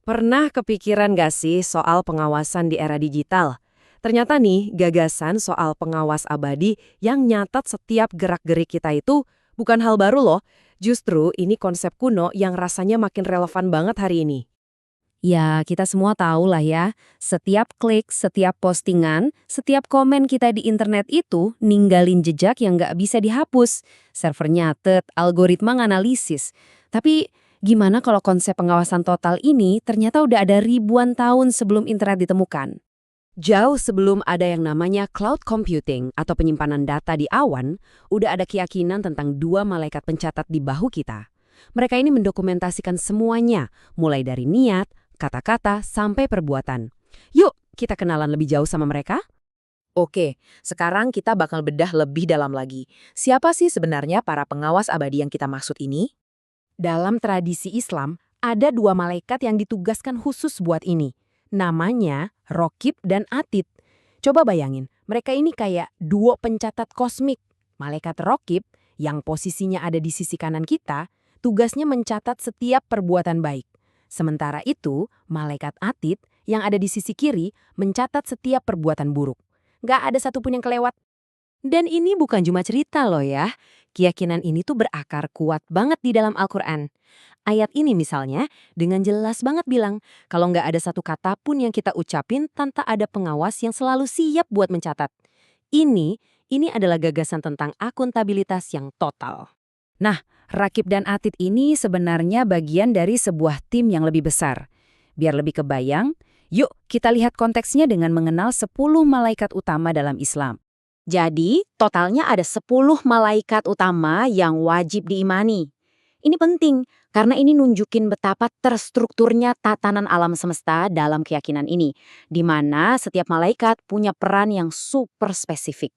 Pernah kepikiran gak sih soal pengawasan di era digital? Ternyata nih, gagasan soal pengawas abadi yang nyatat setiap gerak-gerik kita itu bukan hal baru loh. Justru ini konsep kuno yang rasanya makin relevan banget hari ini. Ya, kita semua tahu lah ya, setiap klik, setiap postingan, setiap komen kita di internet itu ninggalin jejak yang nggak bisa dihapus. Server nyatet, algoritma nganalisis. Tapi gimana kalau konsep pengawasan total ini ternyata udah ada ribuan tahun sebelum internet ditemukan? Jauh sebelum ada yang namanya cloud computing atau penyimpanan data di awan, udah ada keyakinan tentang dua malaikat pencatat di bahu kita. Mereka ini mendokumentasikan semuanya, mulai dari niat, kata-kata, sampai perbuatan. Yuk, kita kenalan lebih jauh sama mereka? Oke, sekarang kita bakal bedah lebih dalam lagi. Siapa sih sebenarnya para pengawas abadi yang kita maksud ini? Dalam tradisi Islam, ada dua malaikat yang ditugaskan khusus buat ini. Namanya Rokib dan Atid. Coba bayangin, mereka ini kayak duo pencatat kosmik. Malaikat Rokib, yang posisinya ada di sisi kanan kita, tugasnya mencatat setiap perbuatan baik. Sementara itu, malaikat Atid, yang ada di sisi kiri, mencatat setiap perbuatan buruk. Nggak ada satupun yang kelewat. Dan ini bukan cuma cerita loh ya. Keyakinan ini tuh berakar kuat banget di dalam Al-Quran. Ayat ini misalnya dengan jelas banget bilang kalau nggak ada satu kata pun yang kita ucapin tanpa ada pengawas yang selalu siap buat mencatat. Ini adalah gagasan tentang akuntabilitas yang total. Nah, Rakib dan Atid ini sebenarnya bagian dari sebuah tim yang lebih besar. Biar lebih kebayang, yuk kita lihat konteksnya dengan mengenal 10 malaikat utama dalam Islam. Jadi, totalnya ada 10 malaikat utama yang wajib diimani. Ini penting, karena ini nunjukin betapa terstrukturnya tatanan alam semesta dalam keyakinan ini, di mana setiap malaikat punya peran yang super spesifik.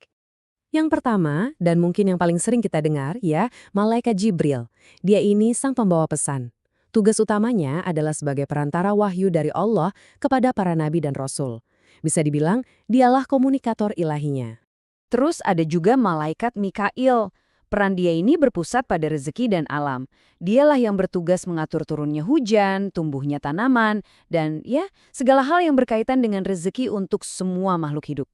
Yang pertama, dan mungkin yang paling sering kita dengar ya, malaikat Jibril. Dia ini sang pembawa pesan. Tugas utamanya adalah sebagai perantara wahyu dari Allah kepada para nabi dan rasul. Bisa dibilang, dialah komunikator ilahinya. Terus ada juga malaikat Mikail. Peran dia ini berpusat pada rezeki dan alam. Dialah yang bertugas mengatur turunnya hujan, tumbuhnya tanaman, dan ya, segala hal yang berkaitan dengan rezeki untuk semua makhluk hidup.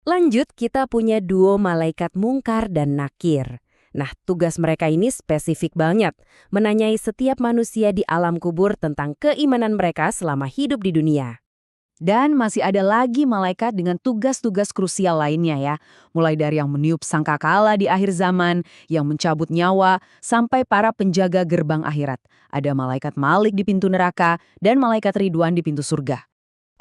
Lanjut, kita punya duo malaikat Mungkar dan Nakir. Nah, tugas mereka ini spesifik banget, menanyai setiap manusia di alam kubur tentang keimanan mereka selama hidup di dunia. Dan masih ada lagi malaikat dengan tugas-tugas krusial lainnya ya. Mulai dari yang meniup sangkakala di akhir zaman, yang mencabut nyawa, sampai para penjaga gerbang akhirat. Ada malaikat Malik di pintu neraka, dan malaikat Ridwan di pintu surga.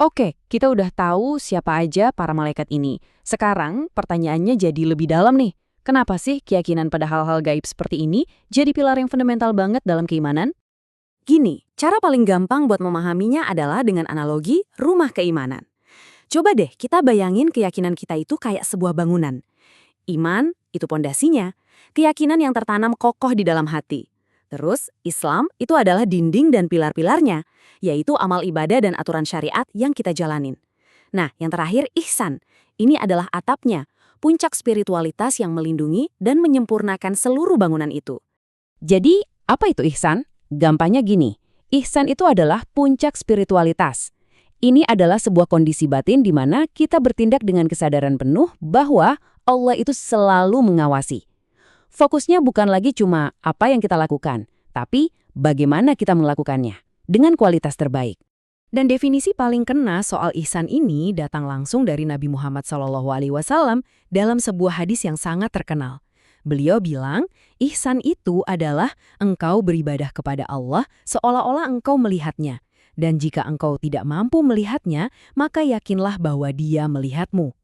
Oke, kita udah tahu siapa aja para malaikat ini. Sekarang pertanyaannya jadi lebih dalam nih. Kenapa sih keyakinan pada hal-hal gaib seperti ini jadi pilar yang fundamental banget dalam keimanan? Gini, cara paling gampang buat memahaminya adalah dengan analogi rumah keimanan. Coba deh kita bayangin keyakinan kita itu kayak sebuah bangunan. Iman itu pondasinya, keyakinan yang tertanam kokoh di dalam hati. Terus, Islam itu adalah dinding dan pilar-pilarnya, yaitu amal ibadah dan aturan syariat yang kita jalanin. Nah, yang terakhir ihsan. Ini adalah atapnya, puncak spiritualitas yang melindungi dan menyempurnakan seluruh bangunan itu. Jadi, apa itu ihsan? Gampangnya gini, ihsan itu adalah puncak spiritualitas. Ini adalah sebuah kondisi batin di mana kita bertindak dengan kesadaran penuh bahwa Allah itu selalu mengawasi. Fokusnya bukan lagi cuma apa yang kita lakukan, tapi bagaimana kita melakukannya dengan kualitas terbaik. Dan definisi paling kena soal ihsan ini datang langsung dari Nabi Muhammad SAW dalam sebuah hadis yang sangat terkenal. Beliau bilang, ihsan itu adalah engkau beribadah kepada Allah seolah-olah engkau melihatnya. Dan jika engkau tidak mampu melihatnya, maka yakinlah bahwa Dia melihatmu.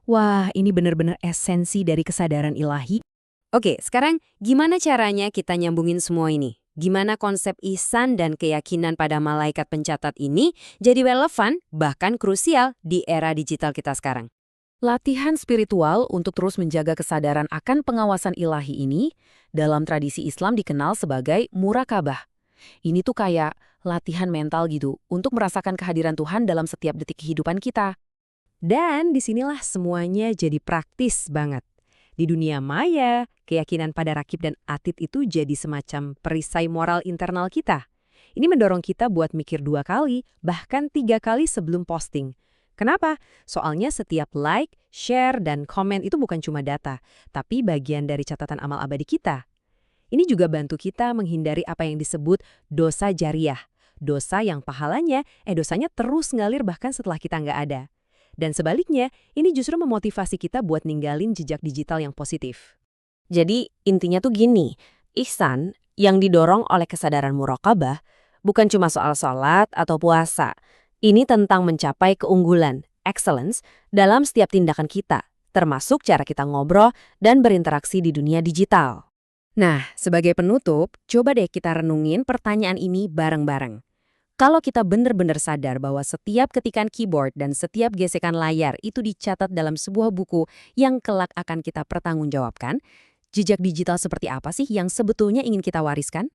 Wah, ini benar-benar esensi dari kesadaran ilahi. Oke, sekarang gimana caranya kita nyambungin semua ini? Gimana konsep ihsan dan keyakinan pada malaikat pencatat ini jadi relevan, bahkan krusial di era digital kita sekarang? Latihan spiritual untuk terus menjaga kesadaran akan pengawasan ilahi ini dalam tradisi Islam dikenal sebagai murakabah. Ini tuh kayak latihan mental gitu untuk merasakan kehadiran Tuhan dalam setiap detik kehidupan kita. Dan disinilah semuanya jadi praktis banget. Di dunia maya, keyakinan pada Rakib dan Atid itu jadi semacam perisai moral internal kita. Ini mendorong kita buat mikir 2 kali, bahkan 3 kali sebelum posting. Kenapa? Soalnya setiap like, share, dan komen itu bukan cuma data, tapi bagian dari catatan amal abadi kita. Ini juga bantu kita menghindari apa yang disebut dosa jariah. Dosa yang dosanya terus ngalir bahkan setelah kita nggak ada. Dan sebaliknya, ini justru memotivasi kita buat ninggalin jejak digital yang positif. Jadi intinya tuh gini, ihsan yang didorong oleh kesadaran muraqabah bukan cuma soal sholat atau puasa. Ini tentang mencapai keunggulan, excellence, dalam setiap tindakan kita, termasuk cara kita ngobrol dan berinteraksi di dunia digital. Nah, sebagai penutup, coba deh kita renungin pertanyaan ini bareng-bareng. Kalau kita benar-benar sadar bahwa setiap ketikan keyboard dan setiap gesekan layar itu dicatat dalam sebuah buku yang kelak akan kita pertanggungjawabkan, jejak digital seperti apa sih yang sebetulnya ingin kita wariskan?